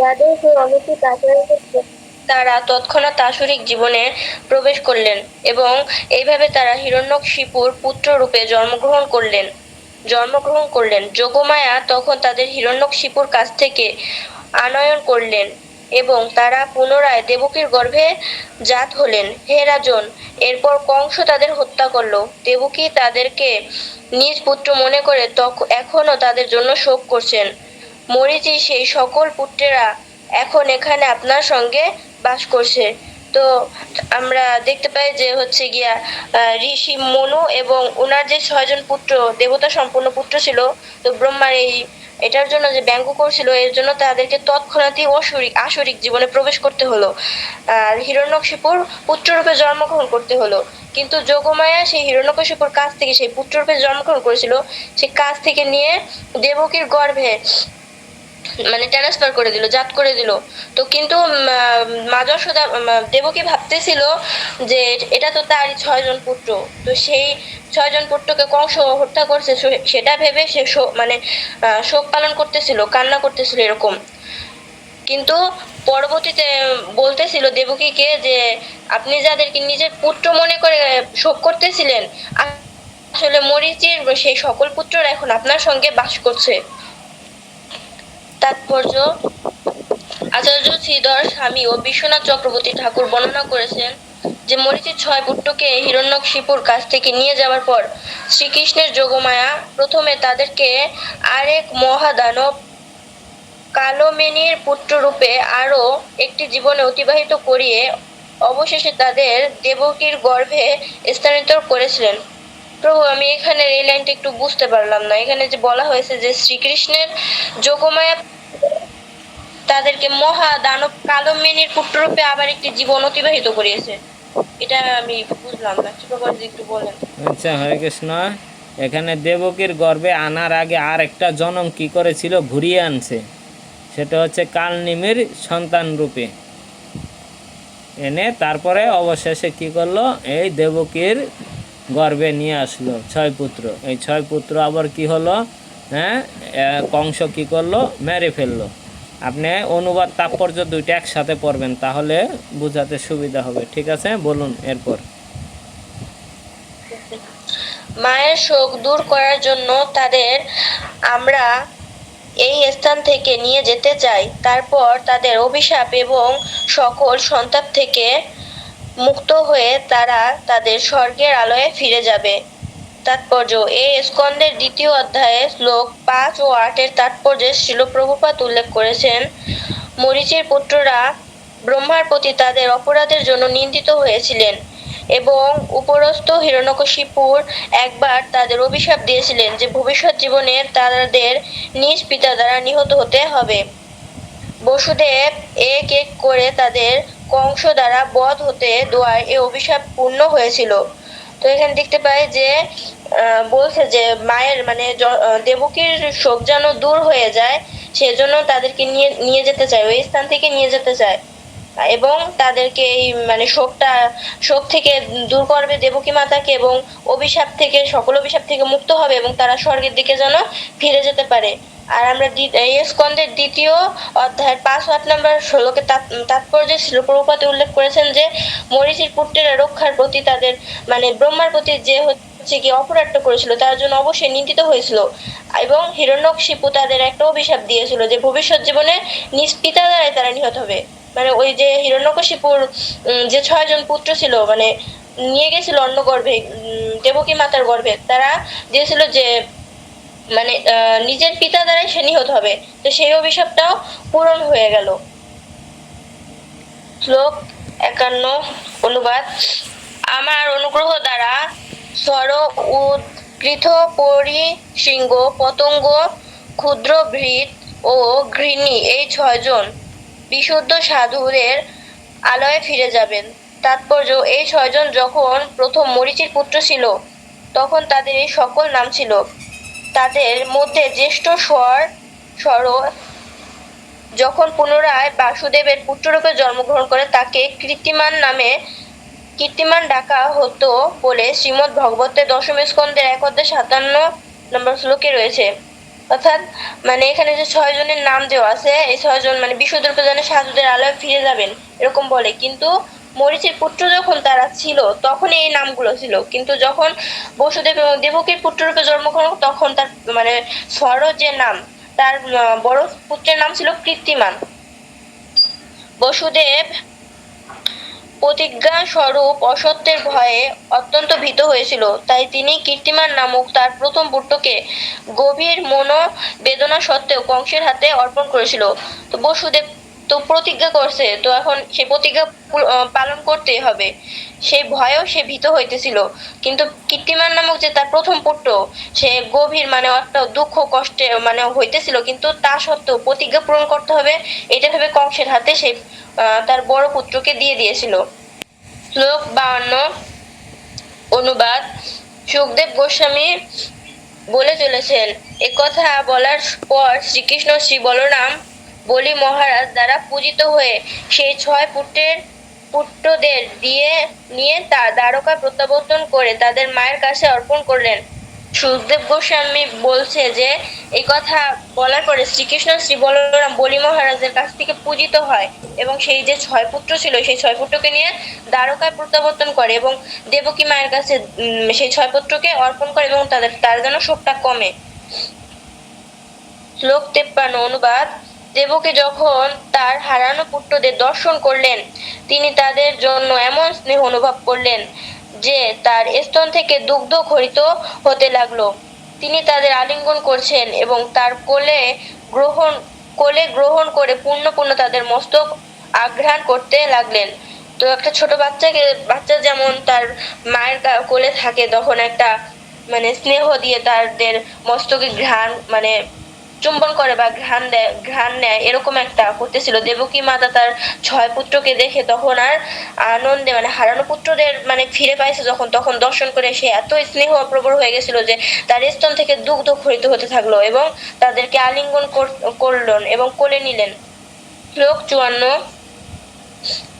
তাদের সেই অলৌকিক আচরণকে তারা তৎক্ষণাৎ আসরিক জীবনে প্রবেশ করলেন এবং এইভাবে তারা হিরণ্যকশিপুর পুত্র রূপে জন্মগ্রহণ করলেন। যোগমায়া তখন তাদের হিরণ্যকশিপুর কাছ থেকে আনয়ন করলেন এবং তারা পুনরায় দেবকীর গর্ভে জাত হলেন। হে রাজন, এরপর কংস তাদের হত্যা করলো। দেবকী তাদেরকে নিজ পুত্র মনে করে এখনো তাদের জন্য শোক করছেন। মরীচি সেই সকল পুত্রেরা এখন এখানে আপনার সঙ্গে বাস করছে। তো আমরা দেখতে পাই যে হচ্ছে গিয়া ঋষি মনু এবং ওনার যে 6জন পুত্র, দেবতা সম্পন্ন পুত্র ছিল, তো ব্রহ্মার এটার জন্য যে ব্যঙ্গ করছিল, এর জন্য তাদেরকে তৎক্ষণাৎই আসরিক জীবনে প্রবেশ করতে হলো আর হিরণ্যকশিপুর পুত্ররূপে জন্মগ্রহণ করতে হলো। কিন্তু যোগমায়া সেই হিরণ্যকশিপুর কাছ থেকে, সেই পুত্ররূপে জন্মগ্রহণ করেছিল, সেই কাছ থেকে নিয়ে দেবকীর গর্ভে মানে ট্রান্সফার করে দিল, জাত করে দিল। তো কিন্তু মা যশোদা দেবকী ভাবতেছিল যে এটা তো তারই 6জন পুত্র, তো সেই 6জন পুত্রকে কংস হত্যা করছে, সেটা ভেবে সে মানে শোক পালন করতেছিল, কান্না করতেছিল এরকম। কিন্তু পরবর্তীতে বলতেছিল দেবকীকে যে আপনি যাদেরকে নিজের পুত্র মনে করে শোক করতেছিলেন, আসলে মরীচির সেই সকল পুত্ররা এখন আপনার সঙ্গে বাস করছে। তাৎপর্য: আচার্য শ্রীধর স্বামী ও বিশ্বনাথ চক্রবর্তী ঠাকুর বর্ণনা করেছেন যে মরীচির 6 পুত্রকে হিরণ্যকশিপুর কাছ থেকে নিয়ে যাওয়ার পর শ্রীকৃষ্ণের যোগমায়া প্রথমে তাদেরকে আরেক মহাদানব কালমেনীর পুত্ররূপে আরো একটি জীবনে অতিবাহিত করিয়ে অবশেষে তাদের দেবকীর গর্ভে স্থানান্তর করেছিলেন। প্রভু, আমি এখানে এই লাইনটা একটু বুঝতে পারলাম না। এখানে যে বলা হয়েছে যে শ্রীকৃষ্ণের যোগমায়া তাদেরকে মহা দানব কালমেনীর পুত্ররূপে আবার একটি জীবন অতিবাহিত করিয়েছে, এটা আমি বুঝলাম না। কৃপাকর একটু বলেন। আচ্ছা, হরে কৃষ্ণ। এখানে দেবকীর গর্ভে আনার আগে আর একটা জনম কি করেছিল, ঘুরিয়ে আনছে। সেটা হচ্ছে কালনিমির সন্তান রূপে এনে তারপরে অবশেষে কি করলো, এই দেবকীর গর্ভে নিয়ে আসলো 6 পুত্র। এই 6 পুত্র আবার কি হলো, হ্যাঁ, কংস কি করলো, মেরে ফেললো। আপনি অনুবাদ তাৎপর্য দুইটা একসাথে পড়বেন, তাহলে বোঝাতে সুবিধা হবে। ঠিক আছে, বলুন এরপর। মায়ের শোক দূর করার জন্য তাদের আমরা এই স্থান থেকে নিয়ে যেতে চাই। তারপর তাদের অভিশাপ এবং সকল সন্তাপ থেকে মুক্ত হয়ে তারা তাদের স্বর্গের আলোয় ফিরে যাবে। তাৎপর্য: এই স্কন্দের 2য় অধ্যায়ে শ্লোক 5 ও 8 এর তাৎপর্যে শ্রীল প্রভুপাদ উল্লেখ করেছেন, মরীচির পুত্ররা ব্রহ্মার প্রতি তাদের অপরাধের জন্য নিন্দিত হয়েছিলেন এবং উপরস্থ হিরণ্যকশিপুর একবার তাদের অভিশাপ দিয়েছিলেন যে ভবিষ্যৎ জীবনে তাদের নিজ পিতা দ্বারা নিহত হতে হবে। বসুদেব এক এক করে তাদের কংস দ্বারা বধ হতে দেওয়ায় এই অভিশাপ পূর্ণ হয়েছিল। তো এখানে দেখতে পাই যে বলছে যে মায়ের মানে দেবকীর শোক যেন দূর হয়ে যায়, সেজন্য তাদেরকে নিয়ে নিয়ে যেতে চায়, ওই স্থান থেকে নিয়ে যেতে চায় এবং তাদেরকে এই মানে শোক থেকে দূর করবে দেবকী মাতাকে এবং অভিশাপ থেকে, সকল অভিশাপ থেকে মুক্ত হবে এবং তারা স্বর্গের দিকে যেন ফিরে যেতে পারে। আর আমরা এই স্কন্দের 2য় অধ্যায়ের 5 ও 8 নম্বর শ্লোকে তাৎপর্যে শ্রীল প্রভুপাদ উল্লেখ করেছেন যে মরীচির পুত্রেরা রক্ষার প্রতি তাদের মানে ব্রহ্মার প্রতি যে হচ্ছে কি অপরাধটা করেছিল তার জন্য অবশ্যই নিন্দিত হয়েছিল এবং হিরণ্যকশিপু তাদের একটা অভিশাপ দিয়েছিল যে ভবিষ্যৎ জীবনে নিজ পিতা দ্বারাই তারা নিহত হবে। মানে ওই যে হিরণ্যকশিপুর যে 6জন পুত্র ছিল, মানে নিয়ে গেছিল অন্য গর্ভে, দেবকী মাতার গর্ভে, তারা দিয়েছিল যে মানে নিজের পিতা দ্বারাই সে নিহত হবে। তো সেই অভিশাপটাও পূরণ হয়ে গেল। শ্লোক 51 অনুবাদ: আমার অনুগ্রহ দ্বারা স্বর উদ্গৃত পরিশৃঙ্গ পতঙ্গ ক্ষুদ্র ভৃত ও ঘৃণী এই 6জন বিশুদ্ধ সাধুদের আলয়ে ফিরে যাবেন। তাৎপর্য: এই 6জন যখন প্রথম মরীচির পুত্র ছিল তখন তাদের এই সকল নাম ছিল। তাদের মধ্যে জ্যেষ্ঠ স্বর যখন পুনরায় বাসুদেবের পুত্ররূপে জন্মগ্রহণ করে তাকে কীর্তিমান ডাকা হতো বলে শ্রীমদ্ ভাগবতের 10ম স্কন্ধের 1 অধ্যায় 57 নম্বর শ্লোকে রয়েছে। অর্থাৎ মানে এখানে যে 6 জনের নাম দেওয়া আছে, এই 6 জন মানে বিশুদ্ধরূপে যেন সাধুদের আলোয় ফিরে যাবেন এরকম বলে। কিন্তু মরীচির পুত্র যখন তারা ছিল তখন এই নামগুলো ছিল, কিন্তু যখন বসুদেব এবং দেবকীর পুত্ররূপে জন্মগ্রহণ তখন তার মানে স্বর যে নাম, তার বড় পুত্রের নাম ছিল কীর্তিমান। বসুদেব প্রতিজ্ঞা স্বরূপ অসত্যের ভয়ে অত্যন্ত ভীত হয়েছিল, তাই তিনি কীর্তিমান নামক তার প্রথম পুত্রকে গভীর মনোবেদনা সত্ত্বেও কংসের হাতে অর্পণ করেছিল। তো বসুদেব তো প্রতিজ্ঞা করছে, তো এখন সেই প্রতিজ্ঞা পালন করতেই হবে, সেই ভয়েও সে ভীত হইতেছিল। কিন্তু কীর্তিমান নামক যে তার প্রথম পুত্র, সে গভীর মানে একটা দুঃখ কষ্টে মানে হইতেছিল, কিন্তু তা সত্ত্বেও প্রতিজ্ঞা পূরণ করতে হবে এটা ভেবে কংসের হাতে সেই তার বড় পুত্রকে দিয়ে দিয়েছিল। শ্লোক 52 অনুবাদ। সুখদেব গোস্বামী বলে চলেছেন, একথা বলার পর শ্রীকৃষ্ণ শ্রী বলরাম বলি মহারাজ দ্বারা পূজিত হয়ে সেই 6 পুত্রদের নিয়ে তা দ্বারকা প্রত্যাবর্তন করে তাদের মায়ের কাছে অর্পণ করলেন। সুখদেব গোস্বামী বলছে যে এই কথা বলার পরে শ্রীকৃষ্ণ শ্রী বলরাম বলি মহারাজের কাছ থেকে পূজিত হয় এবং সেই যে 6 পুত্র ছিল সেই 6 পুত্রকে নিয়ে দ্বারকায় প্রত্যাবর্তন করে এবং দেবকী মায়ের কাছে সেই 6 পুত্রকে অর্পণ করে এবং তার যেন শোকটা কমে। শ্লোক 53 অনুবাদ। দেবকী যখন তার হারানো পুত্রদের দর্শন করলেন, তিনি তাদের জন্য এমন স্নেহ অনুভব করলেন যে তার স্তন থেকে দুগ্ধ খরিত হতে লাগলো। তিনি তাদের আলিঙ্গন করছেন এবং তার কোলে গ্রহণ করে পূর্ণ তাদের মস্তক আঘ্রাণ করতে লাগলেন। তো একটা ছোট বাচ্চা যেমন তার মায়ের কোলে থাকে তখন একটা মানে স্নেহ দিয়ে তাদের মস্তকে ঘ্রাণ মানে চুম্বন করে বা ঘ্রাণ নেয় এরকম একটা করতেছিল। দেবকী মাতা তার 6 পুত্রকে দেখে তখন আর আনন্দে মানে হারানো পুত্রদের মানে ফিরে পাইছে যখন, তখন দর্শন করে সে এত স্নেহ প্রবল হয়ে গেছিল যে তার স্তন থেকে দুগ্ধ খরিত হতে থাকলো এবং তাদেরকে আলিঙ্গন করলেন এবং কোলে নিলেন। শ্লোক 54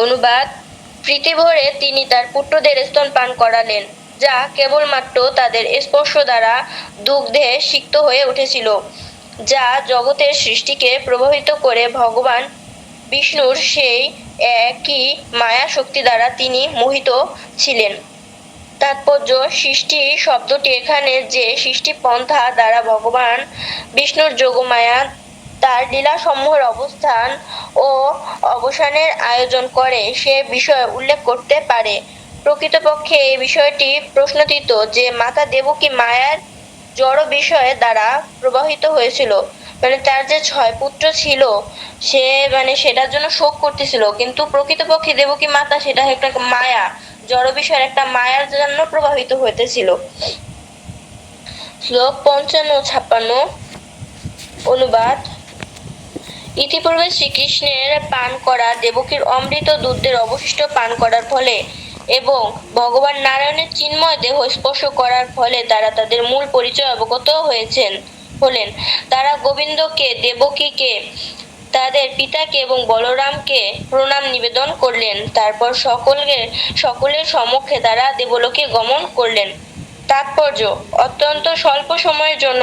অনুবাদ। প্রীতি ভরে তিনি তার পুত্রদের স্তন পান করালেন, যা কেবলমাত্র তাদের স্পর্শ দ্বারা দুগ্ধে সিক্ত হয়ে উঠেছিল, যা জগতের সৃষ্টিকে প্রভাবিত করে ভগবান বিষ্ণুর সেই একই মায়া শক্তি দ্বারা তিনি মোহিত ছিলেন। তাৎপর্য, সৃষ্টি শব্দটি এখানে যে সৃষ্টি পন্থা দ্বারা ভগবান বিষ্ণুর যোগমায়া তার লীলাসমূহের অবস্থান ও অবসানের আয়োজন করে সে বিষয় উল্লেখ করতে পারে। প্রকৃতপক্ষে এই বিষয়টি প্রশ্নাতীত যে মাতা দেবকী মায়ার জড় বিষয় দ্বারা প্রবাহিত হয়েছিল, মানে তার যে 6 পুত্র ছিল সে মানে সেটার জন্য শোক করতেছিল, কিন্তু প্রকৃতপক্ষে দেবকী মাতা সেটা একটা মায়া, জড় বিষয়ের একটা মায়ার জন্য প্রভাবিত হইতেছিল। শ্লোক 55-56 অনুবাদ। ইতিপূর্বে শ্রীকৃষ্ণের পান করা দেবকীর অমৃত দুধের অবশিষ্ট পান করার ফলে এবং ভগবান নারায়ণের চিন্ময় দেহ স্পর্শ করার ফলে তারা তাদের মূল পরিচয় অবগত হলেন। তারা গোবিন্দকে, দেবকীকে, তাদের পিতাকে এবং বলরামকে প্রণাম নিবেদন করলেন। তারপর সকলের সম্মুখে তারা দেবলোকে গমন করলেন। তাৎপর্য, অত্যন্ত স্বল্প সময়ের জন্য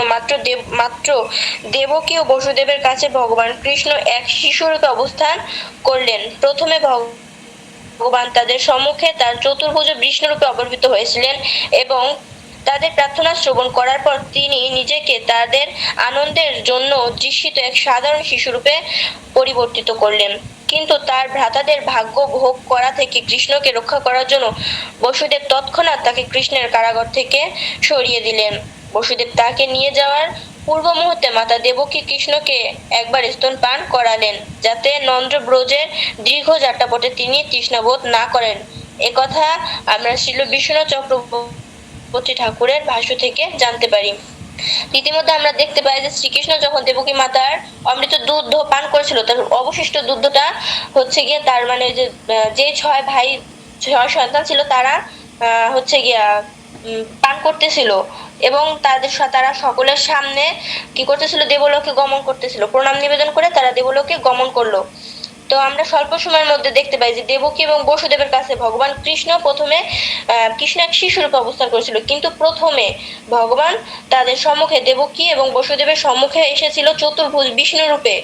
মাত্র দেবকী ও বসুদেবের কাছে ভগবান কৃষ্ণ এক শিশুরূপে অবস্থান করলেন। প্রথমে ভগবান তাদের সম্মুখে তার চতুর্ভুজ বিষ্ণুরূপে আবির্ভূত হয়েছিলেন এবং তাদের প্রার্থনা শ্রবণ করার পর তিনি নিজেকে তাদের আনন্দের জন্য দৃষ্টিত এক সাধারণ শিশুরূপে পরিবর্তিত করলেন। কিন্তু তার ভ্রাতাদের ভাগ্য ভোগ করা থেকে কৃষ্ণকে রক্ষা করার জন্য বসুদেব তৎক্ষণাৎ তাকে কৃষ্ণের কারাগার থেকে সরিয়ে দিলেন। বসুদেব তাকে নিয়ে যাওয়ার পূর্ব মুহূর্তে মাতা দেবকী কৃষ্ণকে একবার স্তন পান করালেন, যাতে নন্দ ব্রজের দীর্ঘ যাত্রাপথে তিনি তৃষ্ণাবোধ না করেন। একথা আমরা শ্রীল বিশ্বনাথ চক্রবর্তী ঠাকুরের ভাষ্য থেকে জানতে পারি। ইতিমধ্যে আমরা দেখতে পাই যে শ্রীকৃষ্ণ যখন দেবকী মাতার অমৃত দুধ পান করেছিল, তার অবশিষ্ট দুধটা হচ্ছে গিয়ে তার মানে যে 6 সন্তান ছিল তারা হচ্ছে গিয়া পান করতেছিল এবং তারা সকলের সামনে কি করতেছিল, দেবলোকে গমন করতেছিল। প্রণাম নিবেদন করে তারা দেবলোকে গমন করলো। তো আমরা স্বল্প সময়ের মধ্যে দেখতে পাই যে দেবকী এবং বসুদেবের কাছে ভগবান কৃষ্ণ প্রথমে কৃষ্ণ এক শিশুরূপে অবস্থান করেছিল, কিন্তু প্রথমে ভগবান তাদের সম্মুখে দেবকী এবং বসুদেবের সম্মুখে এসেছিল চতুর্ভুজ বিষ্ণু রূপে,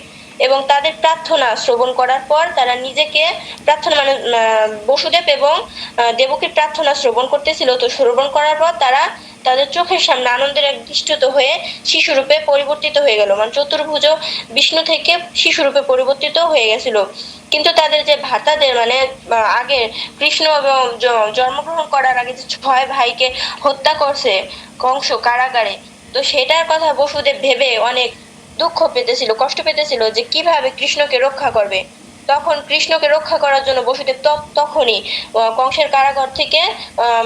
এবং তাদের প্রার্থনা শ্রবণ করার পর তারা নিজেকে প্রার্থনা মানে বসুদেব এবং দেবকীর প্রার্থনা শ্রবণ করতেছিল। তো শ্রবণ করার পর তারা তাদের চোখের সামনে আনন্দের এক দৃষ্টিত হয়ে শিশুরূপে পরিবর্তিত হয়ে গেল, মানে চতুর্ভুজ বিষ্ণু থেকে শিশুরূপে পরিবর্তিত হয়ে গেছিল। কিন্তু তাদের যে ভ্রাতাদের মানে আগে কৃষ্ণ এবং জন্মগ্রহণ করার আগে যে 6 ভাইকে হত্যা করছে কংস কারাগারে, তো সেটার কথা বসুদেব ভেবে অনেক দুঃখ পেতেছিল, কষ্ট পেতেছিল যে কিভাবে কৃষ্ণকে রক্ষা করবে। তখন কৃষ্ণকে রক্ষা করার জন্য বসুদেব তখনই কংসের কারাগার থেকে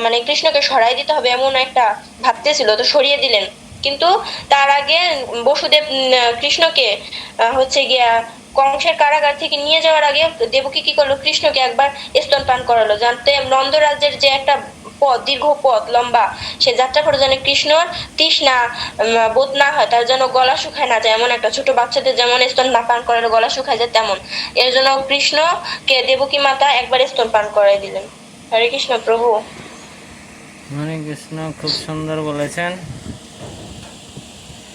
মানে কৃষ্ণকে সরাই দিতে হবে এমন একটা ভাবতেছিল, তো সরিয়ে দিলেন। কিন্তু তার আগে বসুদেব কৃষ্ণকে হচ্ছে গিয়া কংসের কারাগার থেকে নিয়ে যাওয়ার আগে দেবকী কি করলো, কৃষ্ণকে একবার স্তনপান করালো, জানতে নন্দ রাজ্যের যে একটা পথ, দীর্ঘ পথ লম্বা, সে যাত্রা করে যেন কৃষ্ণর তৃষ্ণা বোধ না হয়, তার যেন গলা শুকায় না যায়, এমন একটা ছোট বাচ্চাদের যেমন স্তন না পান করালে গলা শুকায় যায় তেমন, এর জন্য কৃষ্ণকে দেবকী মাতা একবার স্তন পান করাই দিলেন। হরে কৃষ্ণ প্রভু। হরে কৃষ্ণ, খুব সুন্দর বলেছেন।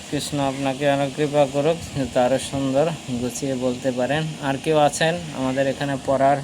কৃষ্ণ আপনাকে আরো কৃপা করুক যাতে আরো সুন্দর গুছিয়ে বলতে পারেন। আর কেউ আছেন আমাদের এখানে পড়ার